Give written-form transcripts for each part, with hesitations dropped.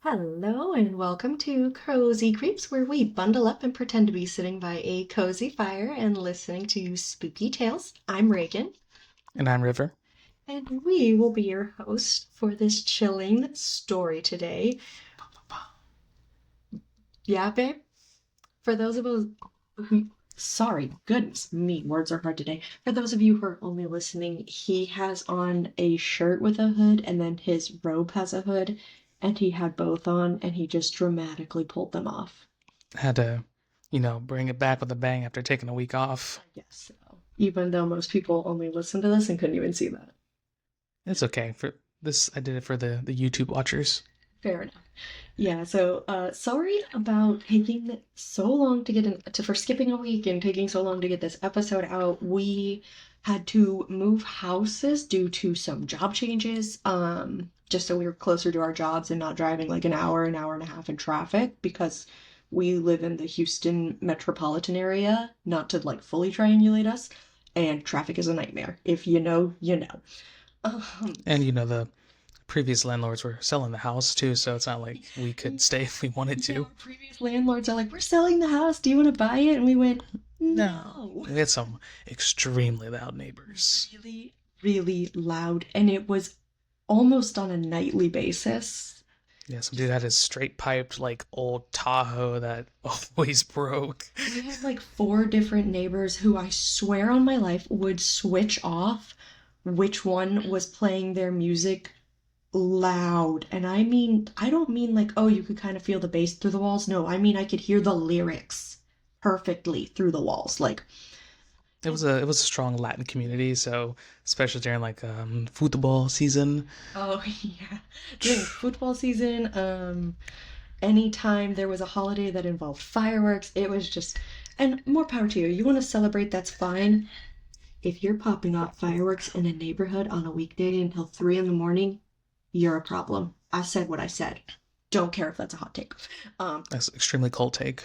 Hello and welcome to Cozy Creeps, where we bundle up and pretend to be sitting by a cozy fire and listening to spooky tales. I'm Reagan, And I'm River. and we will be your host for this chilling story today. Yeah, babe? For those of us who, sorry, goodness me, words are hard today. For those of you who are only listening, he has on a shirt with a hood, and then his robe has a hood, and he had both on, and he just dramatically pulled them off. Had to, bring it back with a bang after taking a week off. I guess so. Even though most people only listen to this and couldn't even see that. It's okay. For this, I did it for the YouTube watchers. Fair enough. Yeah, so sorry about taking so long to for skipping a week and taking so long to get this episode out. We had to move houses due to some job changes, just so we were closer to our jobs and not driving like an hour and a half in traffic because we live in the Houston metropolitan area, not to like fully triangulate us, and traffic is a nightmare. If you know, you know. And the previous landlords were selling the house too, so it's not like we could stay if we wanted Yeah, to. our previous landlords are like, we're selling the house. Do you want to buy it? And we went, No, no. we had some extremely loud neighbors. Really, really loud. And it was almost on a nightly basis. Yeah, some dude had his straight piped like old Tahoe that always broke. We had like four different neighbors who I swear on my life would switch off which one was playing their music loud. And I don't mean like, oh, you could kind of feel the bass through the walls. No, I mean I could hear the lyrics perfectly through the walls. Like, It was a strong Latin community, so especially during like football season. oh yeah, during football season, anytime there was a holiday that involved fireworks, it was just, and more power to you. You want to celebrate, that's fine. If you're popping off fireworks in a neighborhood on a weekday until 3 in the morning, you're a problem. I said what I said. Don't care if that's a hot take. Um, That's an extremely cold take.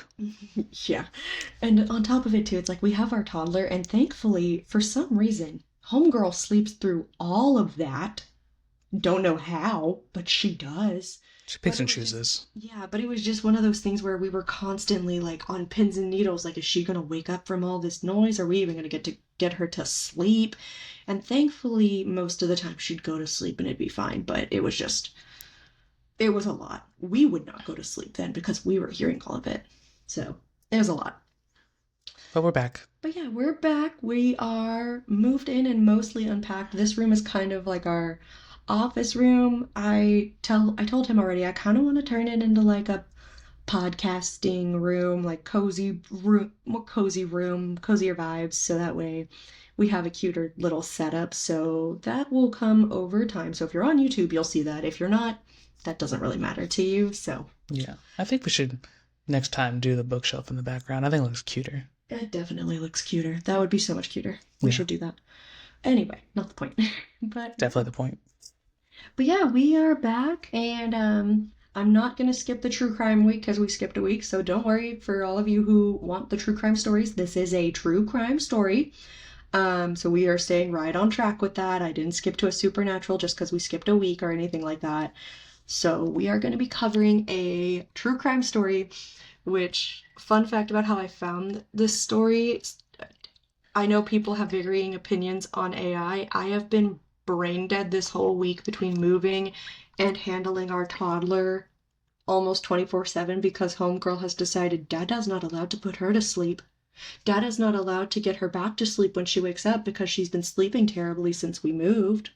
yeah. And on top of it, too, it's like we have our toddler, and thankfully, for some reason, Homegirl sleeps through all of that. Don't know how, but she does. She But picks it and was just, chooses. yeah, but it was just one of those things where we were constantly like on pins and needles. Like, is she gonna wake up from all this noise? Are we even gonna get her to sleep? And thankfully, most of the time she'd go to sleep and it'd be fine. But it was a lot. We would not go to sleep then because we were hearing all of it. So it was a lot. But we're back. But yeah, we're back. We are moved in and mostly unpacked. This room is kind of like our office room. I told him already, I kind of want to turn it into like a podcasting room, like cozy room, more cozy room, cozier vibes, so that way we have a cuter little setup. So that will come over time. So if you're on YouTube, you'll see that. If you're not, that doesn't really matter to you. So Yeah. I think we should next time do the bookshelf in the background. I think it looks cuter. it definitely looks cuter. That would be so much cuter. We Yeah. should do that. Anyway, not the point. But Definitely the point. yeah, we are back, and I'm not gonna skip the true crime week because we skipped a week. So don't worry for all of you who want the true crime stories. This is a true crime story. So we are staying right on track with that. I didn't skip to a supernatural just because we skipped a week or anything like that. So we are going to be covering a true crime story, which, fun fact about how I found this story, I know people have varying opinions on AI. I have been brain dead this whole week between moving and handling our toddler almost 24/7 because Homegirl has decided Dada's not allowed to put her to sleep. Dada's not allowed to get her back to sleep when she wakes up because she's been sleeping terribly since we moved.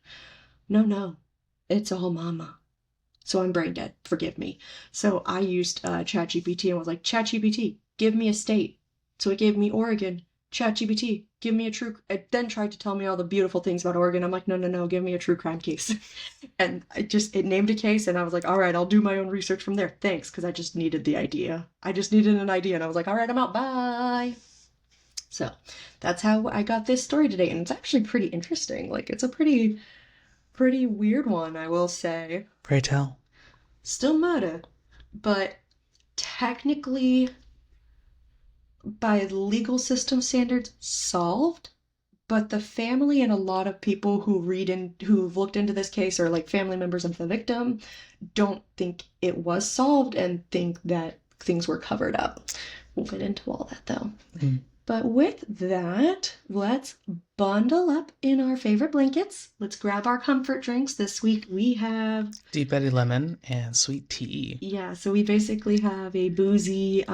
No, no, it's all mama. So I'm brain dead. Forgive me. So I used ChatGPT and was like, ChatGPT, give me a state. So it gave me Oregon. ChatGPT, give me a true. It then tried to tell me all the beautiful things about Oregon. I'm like, no, no, no, give me a true crime case. And it named a case, and I was like, all right, I'll do my own research from there. Thanks, because I just needed the idea. I just needed an idea, and I was like, all right, I'm out. Bye. So that's how I got this story today, and it's actually pretty interesting. Like, it's a pretty weird one, I will say. Pray tell. Still murder, but technically, by legal system standards, solved, but the family and a lot of people who've looked into this case, or like family members of the victim, don't think it was solved and think that things were covered up. We'll get into all that though. Mm. But with that, let's bundle up in our favorite blankets. Let's grab our comfort drinks. This week we have Deep Eddy lemon and sweet tea. Yeah, so we basically have a boozy,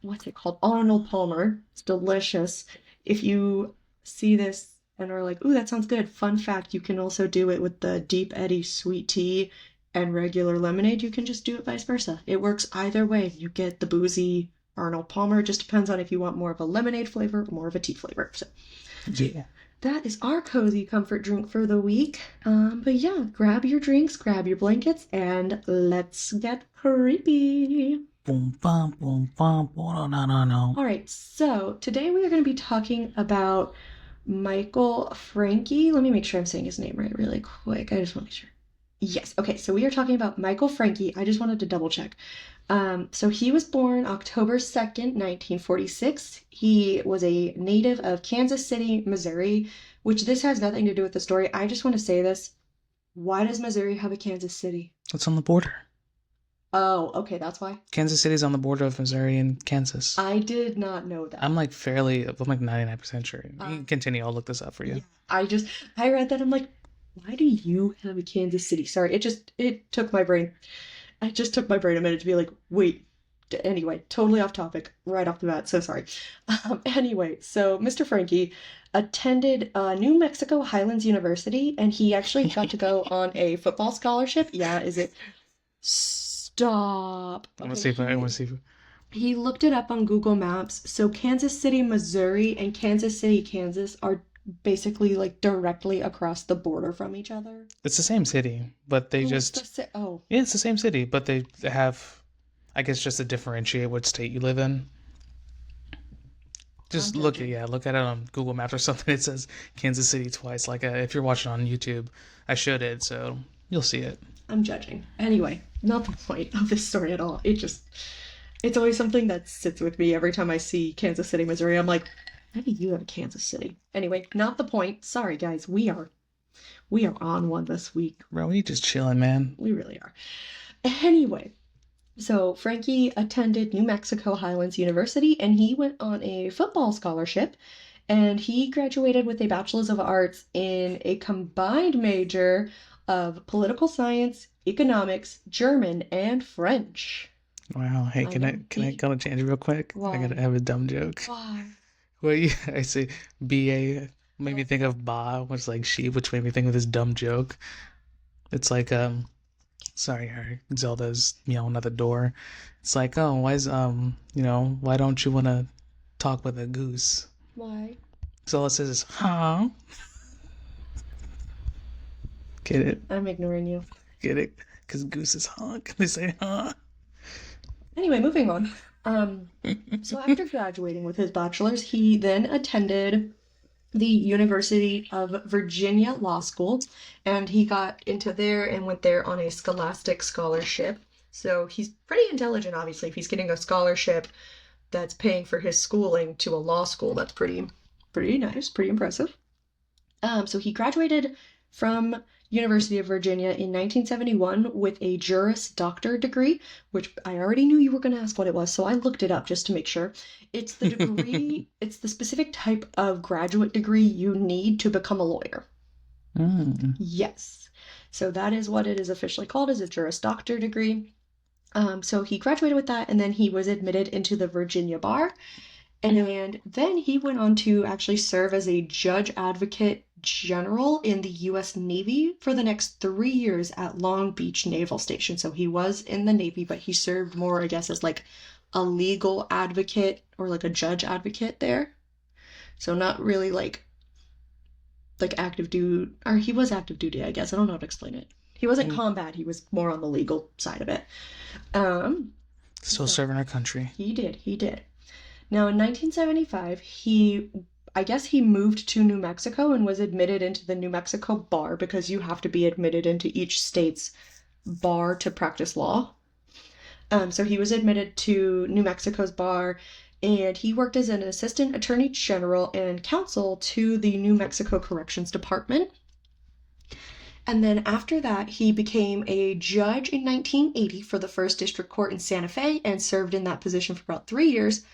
what's it called? Arnold Palmer. It's delicious. If you see this and are like, ooh, that sounds good. Fun fact, you can also do it with the Deep Eddy sweet tea and regular lemonade. You can just do it vice versa. It works either way. You get the boozy Arnold Palmer. It just depends on if you want more of a lemonade flavor or more of a tea flavor. So Yeah. that is our cozy comfort drink for the week. But yeah, grab your drinks, grab your blankets, and let's get creepy. Boom, bum, boom, bum, boom, no, no, no. All right, so today we are going to be talking about Michael Francke. Let me make sure I'm saying his name right really quick. I just want to make sure. Yes, okay, so we are talking about Michael Francke. I just wanted to double check. So he was born October 2nd, 1946. He was a native of Kansas City, Missouri, which this has nothing to do with the story. I just want to say this. Why does Missouri have a Kansas City? It's on the border. Oh, okay, that's why. Kansas City's on the border of Missouri and Kansas. I did not know that. I'm like 99% sure. You can continue. I'll look this up for you. Yeah, I read that. I'm like, why do you have a Kansas City? Sorry, it took my brain. It just took my brain a minute to be like, wait. Anyway, totally off topic right off the bat. So sorry. Anyway, so Mr. Francke attended New Mexico Highlands University, and he actually got to go on a football scholarship. Yeah, is it? Stop. I want to see. He looked it up on Google Maps. So Kansas City, Missouri, and Kansas City, Kansas are basically like directly across the border from each other. It's the same city, but they Yeah, it's the same city, but they have, I guess, just to differentiate what state you live in. Just look at it on Google Maps or something. It says Kansas City twice. Like if you're watching on YouTube, I showed it, so you'll see it. I'm judging. Anyway, not the point of this story at all. It's always something that sits with me every time I see Kansas City, Missouri. I'm like, how do you have a Kansas City? Anyway, not the point. Sorry, guys. We are on one this week. Bro, we just chilling, man. We really are. Anyway, so Francke attended New Mexico Highlands University, and he went on a football scholarship, and he graduated with a Bachelor's of Arts in a combined major of political science, economics, German, and French. Wow. Hey, can I go and change real quick? Why? I gotta have a dumb joke. Why? Well, yeah, I say BA made me think of Ba, which is like sheep, which made me think of this dumb joke. It's like sorry, Harry. Zelda's meowing at the door. It's like, oh, why don't you want to talk with a goose? Why? So all it says is, huh? Get it? I'm ignoring you. Get it? Because goose is honk. They say, huh? Anyway, moving on. So after graduating with his bachelor's, he then attended the University of Virginia Law School, and he got into there and went there on a scholastic scholarship. So he's pretty intelligent, obviously. If he's getting a scholarship that's paying for his schooling to a law school, that's pretty nice, pretty impressive. So he graduated from University of Virginia in 1971 with a Juris Doctor degree, which I already knew you were going to ask what it was, so I looked it up just to make sure. It's the degree, it's the specific type of graduate degree you need to become a lawyer. Mm. Yes. So that is what it is officially called, is a Juris Doctor degree. So he graduated with that, and then he was admitted into the Virginia bar. And then he went on to actually serve as a judge advocate general in the U.S. Navy for the next 3 years at Long Beach Naval Station. So he was in the Navy, but he served more, I guess, as like a legal advocate or like a judge advocate there. So not really like active duty, or he was active duty, I guess. I don't know how to explain it. He wasn't combat. He was more on the legal side of it. Still serving our country. He did. Now, in 1975, I guess he moved to New Mexico and was admitted into the New Mexico bar, because you have to be admitted into each state's bar to practice law. So he was admitted to New Mexico's bar and he worked as an assistant attorney general and counsel to the New Mexico Corrections Department. And then after that, he became a judge in 1980 for the First District Court in Santa Fe and served in that position for about 3 years.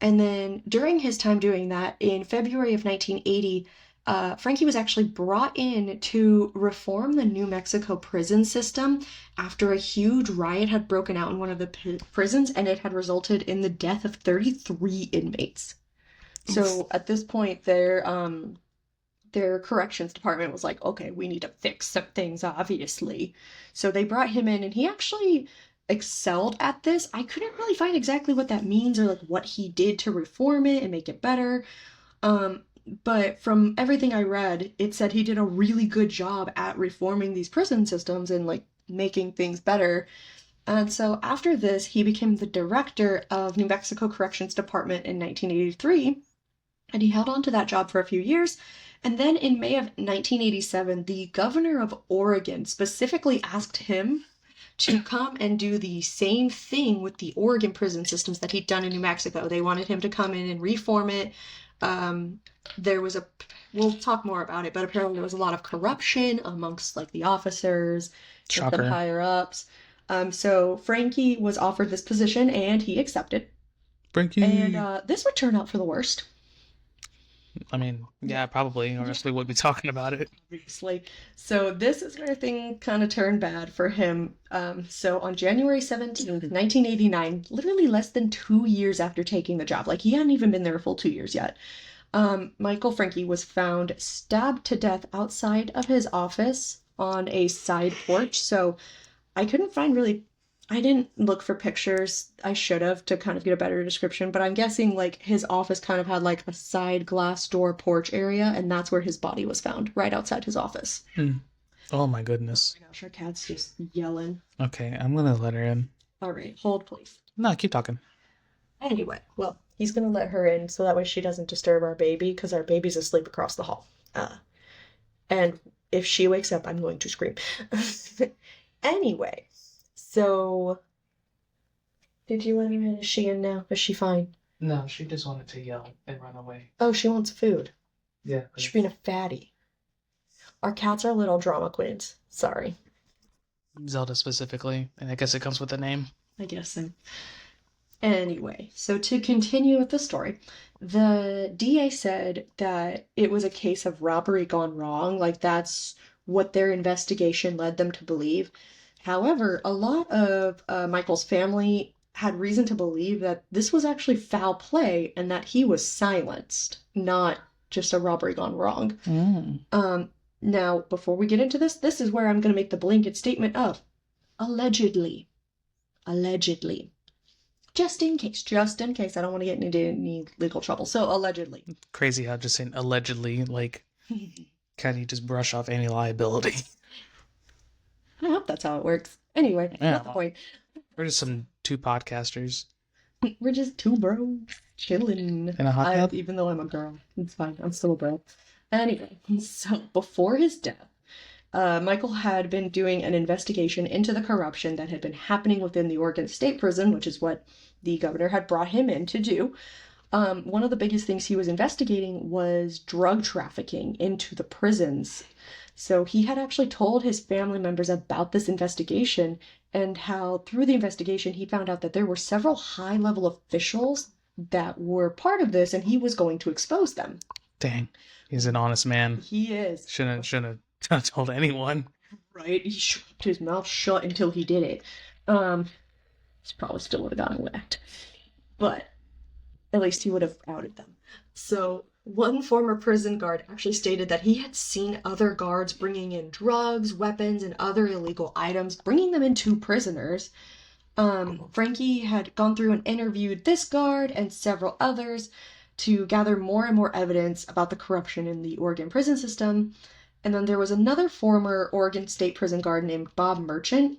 And then during his time doing that, in February of 1980, Francke was actually brought in to reform the New Mexico prison system after a huge riot had broken out in one of the prisons, and it had resulted in the death of 33 inmates. So at this point, their corrections department was like, okay, we need to fix some things, obviously. So they brought him in, and he actually excelled at this. I couldn't really find exactly what that means or like what he did to reform it and make it better. But from everything I read, it said he did a really good job at reforming these prison systems and like making things better. And so after this, he became the director of New Mexico Corrections Department in 1983, and he held on to that job for a few years. And then in May of 1987, the governor of Oregon specifically asked him to come and do the same thing with the Oregon prison systems that he'd done in New Mexico. They wanted him to come in and reform it. We'll talk more about it, but apparently there was a lot of corruption amongst like the officers, the higher ups. So Francke was offered this position and he accepted. Francke. And this would turn out for the worst. I mean, yeah, probably, or else we would be talking about it. Obviously. So this is where things kind of turned bad for him. So on January 17th, 1989, literally less than 2 years after taking the job, like he hadn't even been there a full 2 years yet, Michael Francke was found stabbed to death outside of his office on a side porch. So I didn't look for pictures. I should have to kind of get a better description, but I'm guessing like his office kind of had like a side glass door porch area, and that's where his body was found, right outside his office. Oh my goodness. Oh my gosh, our cat's just yelling. Okay, I'm gonna let her in. All right, hold please. No, keep talking. Anyway, well, he's gonna let her in so that way she doesn't disturb our baby, because our baby's asleep across the hall. And if she wakes up, I'm going to scream. Anyway. So, did you let her in? Is she in now? Is she fine? No, she just wanted to yell and run away. Oh, she wants food. Yeah. She's being a fatty. Our cats are little drama queens. Sorry. Zelda specifically, and I guess it comes with a name. I guess so. Anyway, so to continue with the story, the DA said that it was a case of robbery gone wrong. Like, that's what their investigation led them to believe. However, a lot of Michael's family had reason to believe that this was actually foul play and that he was silenced, not just a robbery gone wrong. Now, before we get into this is where I'm going to make the blanket statement of allegedly. Allegedly. Just in case. I don't want to get into any legal trouble. So, allegedly. Crazy how just saying allegedly, like, can you just brush off any liability? I hope that's how it works. Anyway, that's the point. We're just two podcasters. We're just two bros chilling. In a hot tub? Even though I'm a girl. It's fine. I'm still a bro. Anyway, so before his death, Michael had been doing an investigation into the corruption that had been happening within the Oregon State Prison, which is what the governor had brought him in to do. One of the biggest things he was investigating was drug trafficking into the prisons. So he had actually told his family members about this investigation and how through the investigation he found out that there were several high-level officials that were part of this and he was going to expose them. Dang, he's an honest man. He is. Shouldn't have told anyone. Right? He kept his mouth shut until he did it. He probably still would have gotten whacked. But at least he would have outed them. So one former prison guard actually stated that he had seen other guards bringing in drugs, weapons, and other illegal items, bringing them into prisoners. Francke had gone through and interviewed this guard and several others to gather more and more evidence about the corruption in the Oregon prison system. And then there was another former Oregon State prison guard named Bob Merchant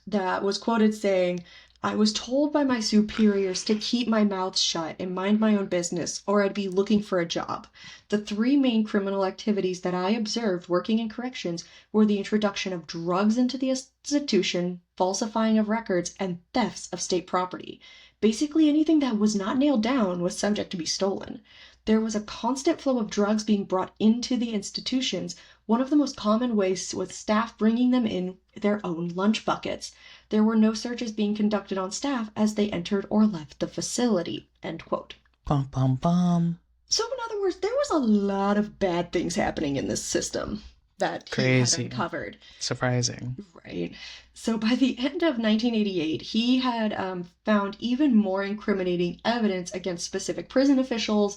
that was quoted saying, "I was told by my superiors to keep my mouth shut and mind my own business, or I'd be looking for a job. The three main criminal activities that I observed working in corrections were the introduction of drugs into the institution, falsifying of records, and thefts of state property. Basically, anything that was not nailed down was subject to be stolen. There was a constant flow of drugs being brought into the institutions. One of the most common ways was staff bringing them in their own lunch buckets. There were no searches being conducted on staff as they entered or left the facility. End quote. Bum, bum, bum. So, in other words, there was a lot of bad things happening in this system that he had uncovered. Surprising. Right. So by the end of 1988, he had found even more incriminating evidence against specific prison officials.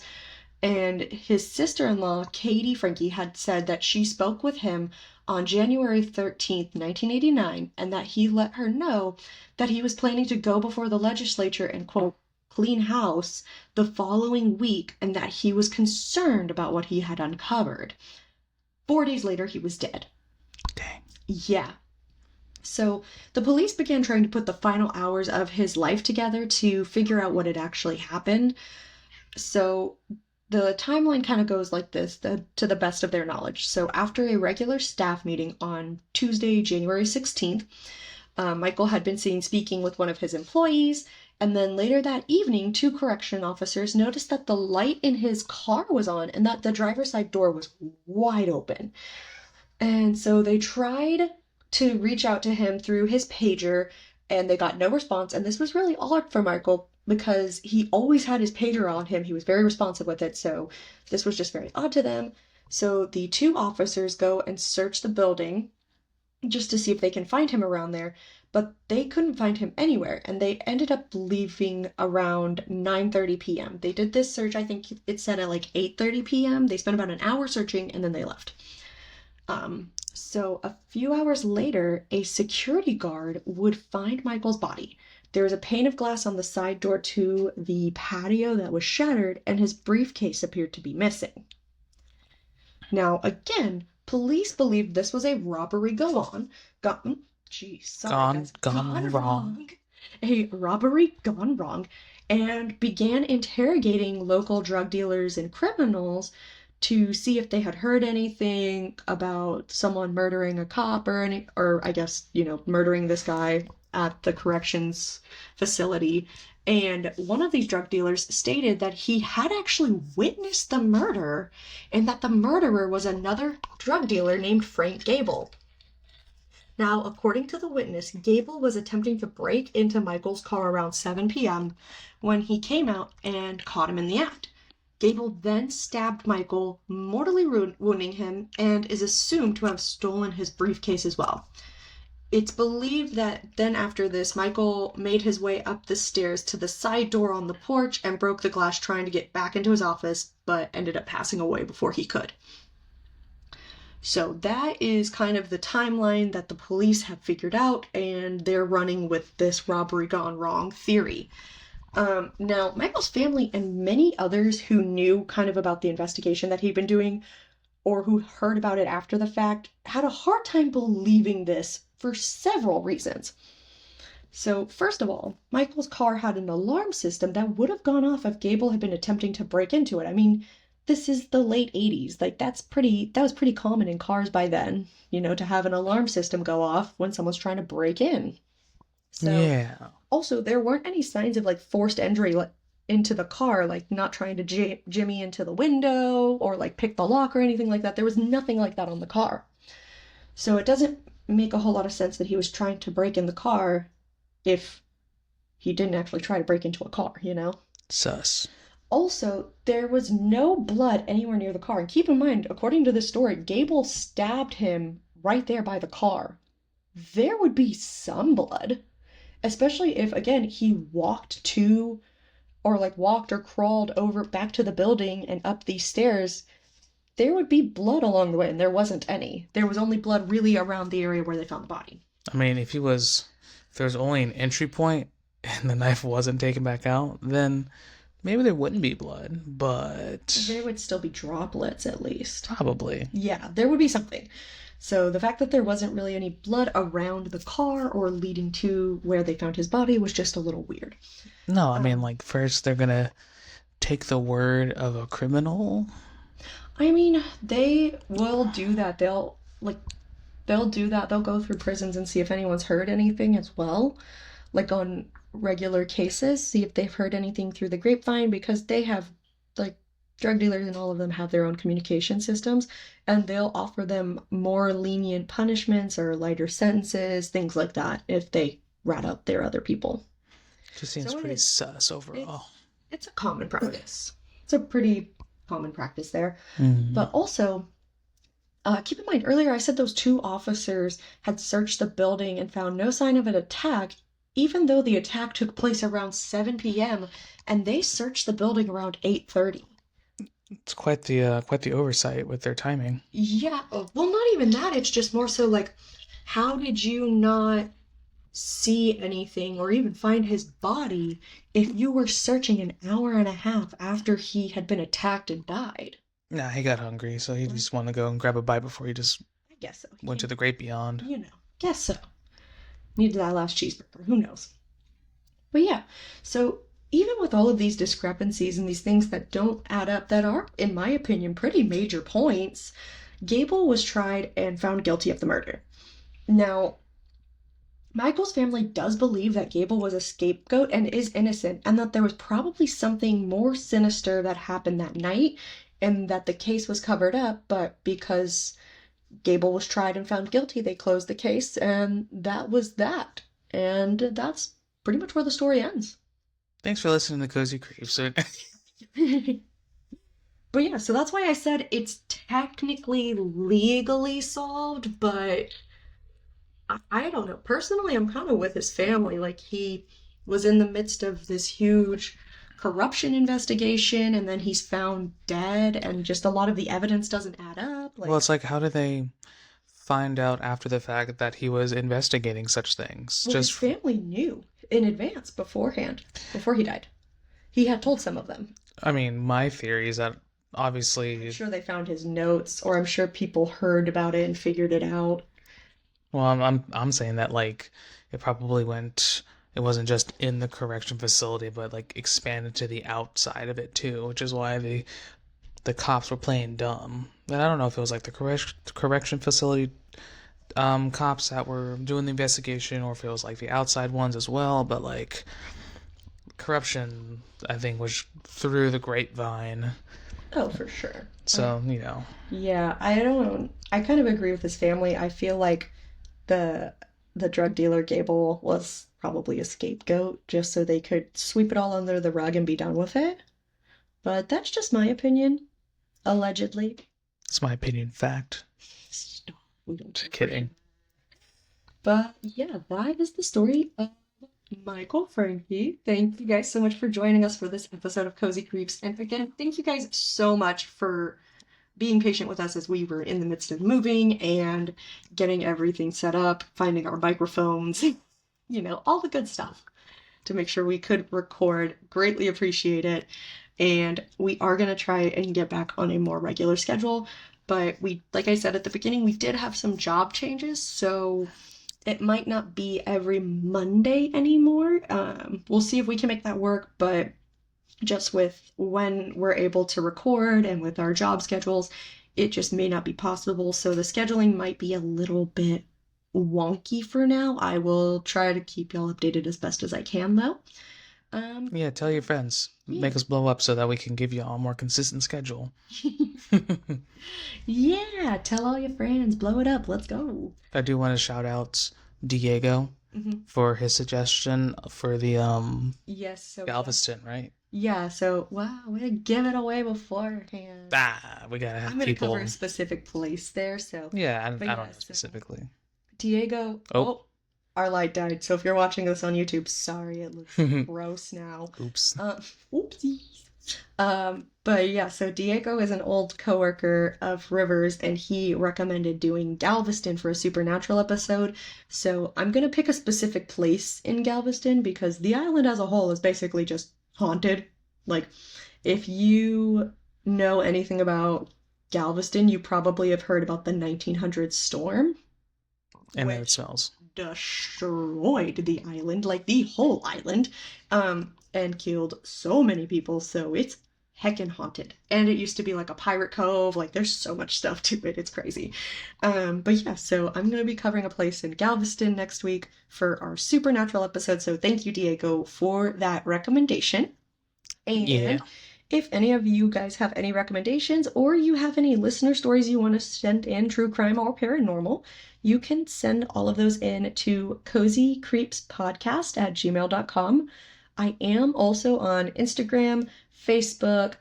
And his sister-in-law, Katie Francke, had said that she spoke with him on January 13th, 1989, and that he let her know that he was planning to go before the legislature and, quote, clean house the following week, and that he was concerned about what he had uncovered. 4 days later, he was dead. Dang. Yeah. So the police began trying to put the final hours of his life together to figure out what had actually happened. So the timeline kind of goes like this, to the best of their knowledge. So after a regular staff meeting on Tuesday, January 16th, Michael had been seen speaking with one of his employees, and then later that evening, 2 correction officers noticed that the light in his car was on and that the driver's side door was wide open. And so they tried to reach out to him through his pager, and they got no response. And this was really odd for Michael because he always had his pager on him. He was very responsive with it, so this was just very odd to them. So the 2 officers go and search the building just to see if they can find him around there, but they couldn't find him anywhere, and they ended up leaving around 9:30 p.m. They did this search, I think it said at like 8:30 p.m. They spent about an hour searching, and then they left. So a few hours later, a security guard would find Michael's body. There was a pane of glass on the side door to the patio that was shattered, and his briefcase appeared to be missing. Now, again, police believed this was a robbery gone wrong. A robbery gone wrong, and began interrogating local drug dealers and criminals to see if they had heard anything about someone murdering a cop or I guess, murdering this guy at the corrections facility. And one of these drug dealers stated that he had actually witnessed the murder and that the murderer was another drug dealer named Frank Gable. Now, according to the witness, Gable was attempting to break into Michael's car around 7 p.m. when he came out and caught him in the act. Gable then stabbed Michael, mortally wounding him, and is assumed to have stolen his briefcase as well. It's believed that then after this, Michael made his way up the stairs to the side door on the porch and broke the glass trying to get back into his office, but ended up passing away before he could. So that is kind of the timeline that the police have figured out, and they're running with this robbery gone wrong theory. Now, Michael's family and many others who knew kind of about the investigation that he'd been doing, or who heard about it after the fact, had a hard time believing this for several reasons. So, first of all, Michael's car had an alarm system that would have gone off if Gable had been attempting to break into it. I mean, this is the late 80s. Like, that was pretty common in cars by then, to have an alarm system go off when someone's trying to break in. So, yeah. Also, there weren't any signs of like forced entry into the car, like not trying to jimmy into the window or like pick the lock or anything like that. There was nothing like that on the car. So it doesn't make a whole lot of sense that he was trying to break in the car if he didn't actually try to break into a car, Sus. Also, there was no blood anywhere near the car. And keep in mind, according to this story, Gable stabbed him right there by the car. There would be some blood. Especially if, again, he walked or crawled over back to the building and up these stairs, there would be blood along the way, and there wasn't any. There was only blood really around the area where they found the body. I mean, if there was only an entry point and the knife wasn't taken back out, then maybe there wouldn't be blood, but there would still be droplets at least. Probably. Yeah, there would be something. So the fact that there wasn't really any blood around the car or leading to where they found his body was just a little weird. No, I mean, first they're gonna take the word of a criminal. I mean, they will do that. They'll do that. They'll go through prisons and see if anyone's heard anything as well. Like on regular cases, see if they've heard anything through the grapevine, because they have, like, drug dealers and all of them have their own communication systems, and they'll offer them more lenient punishments or lighter sentences, things like that, if they rat out their other people. Just seems So pretty sus overall. it's a common practice. It's a pretty common practice there. Mm-hmm. But also, keep in mind, earlier I said those two officers had searched the building and found no sign of an attack, even though the attack took place around 7 p.m. and they searched the building around 8:30. It's quite the oversight with their timing. Yeah, well, not even that. It's just more so like, how did you not see anything or even find his body if you were searching an hour and a half after he had been attacked and died? Nah, he got hungry, so he just wanted to go and grab a bite before he just I guess so. went to the great beyond. Guess so. Needed that last cheeseburger. Who knows? But yeah, so even with all of these discrepancies and these things that don't add up, that are, in my opinion, pretty major points, Gable was tried and found guilty of the murder. Now, Michael's family does believe that Gable was a scapegoat and is innocent, and that there was probably something more sinister that happened that night, and that the case was covered up, but because Gable was tried and found guilty, they closed the case, and that was that. And that's pretty much where the story ends. Thanks for listening to Cozy Creeps. But yeah, so that's why I said it's technically legally solved, but I don't know. Personally, I'm kind of with his family. Like, he was in the midst of this huge corruption investigation, and then he's found dead, and just a lot of the evidence doesn't add up. Well, it's like, how did they find out after the fact that he was investigating such things? Well, his family knew in advance beforehand, before he died. He had told some of them. I mean, my theory is that obviously, I'm sure they found his notes, or I'm sure people heard about it and figured it out. well, I'm saying that, like, it probably went. It wasn't just in the correction facility, but like expanded to the outside of it too, which is why the cops were playing dumb. And I don't know if it was like the correction facility cops that were doing the investigation, or if it was like the outside ones as well. But like, corruption, I think, was through the grapevine. Oh, for sure. So, you know. Yeah, I kind of agree with his family. I feel like the drug dealer Gable was probably a scapegoat just so they could sweep it all under the rug and be done with it. But that's just my opinion. Allegedly. It's my opinion. Fact. Stop. We don't Just kidding. But yeah, that is the story of Michael Francke. Thank you guys so much for joining us for this episode of Cozy Creeps. And again, thank you guys so much for being patient with us as we were in the midst of moving and getting everything set up, finding our microphones, all the good stuff to make sure we could record. Greatly appreciate it. And we are going to try and get back on a more regular schedule. But like I said at the beginning, we did have some job changes, so it might not be every Monday anymore. We'll see if we can make that work, but just with when we're able to record and with our job schedules, it just may not be possible. So the scheduling might be a little bit wonky for now. I will try to keep y'all updated as best as I can, though. Yeah, tell your friends. Yeah. Make us blow up so that we can give you all a more consistent schedule. Yeah, tell all your friends. Blow it up. Let's go. I do want to shout out Diego for his suggestion for the Yes, so Galveston, right? yeah, so wow, way to give it away beforehand. We gotta have I'm gonna people. cover a specific place there, so Yeah, I don't yeah, know so specifically. Diego. Oh. Our light died. So if you're watching this on YouTube, sorry, it looks gross now. Oops. Oopsies. But yeah, so Diego is an old coworker of Rivers, and he recommended doing Galveston for a supernatural episode. So I'm gonna pick a specific place in Galveston because the island as a whole is basically just haunted. Like, if you know anything about Galveston, you probably have heard about the 1900s storm. And then it smells. Destroyed the island, like the whole island, and killed so many people, so it's heckin' haunted. And it used to be like a pirate cove. Like there's so much stuff to it. It's crazy. But yeah, so I'm gonna be covering a place in Galveston next week for our supernatural episode. So thank you, Diego, for that recommendation. Yeah. And if any of you guys have any recommendations or you have any listener stories you want to send in, true crime or paranormal, you can send all of those in to cozycreepspodcast@gmail.com. I am also on Instagram, Facebook,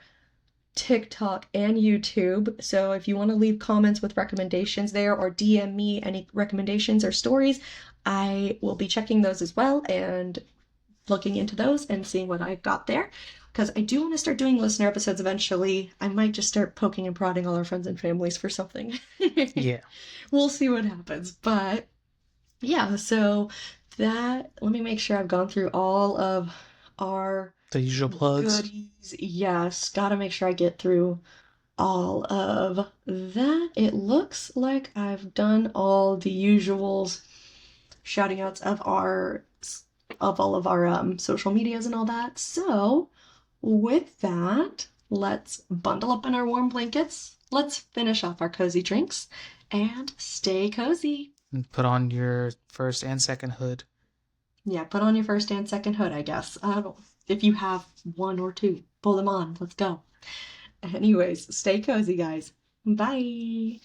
TikTok, and YouTube. So if you want to leave comments with recommendations there or DM me any recommendations or stories, I will be checking those as well and looking into those and seeing what I've got there. Because I do want to start doing listener episodes eventually. I might just start poking and prodding all our friends and families for something. Yeah. We'll see what happens. But yeah, so that, let me make sure I've gone through all of our The usual plugs. goodies. Yes, gotta make sure I get through all of that. It looks like I've done all the usuals, shouting outs of all of our social medias and all that. So with that, let's bundle up in our warm blankets. Let's finish off our cozy drinks and stay cozy. And put on your first and second hood. Yeah, put on your first and second hood, I guess. I don't know. If you have one or two, pull them on. Let's go. Anyways, stay cozy, guys. Bye.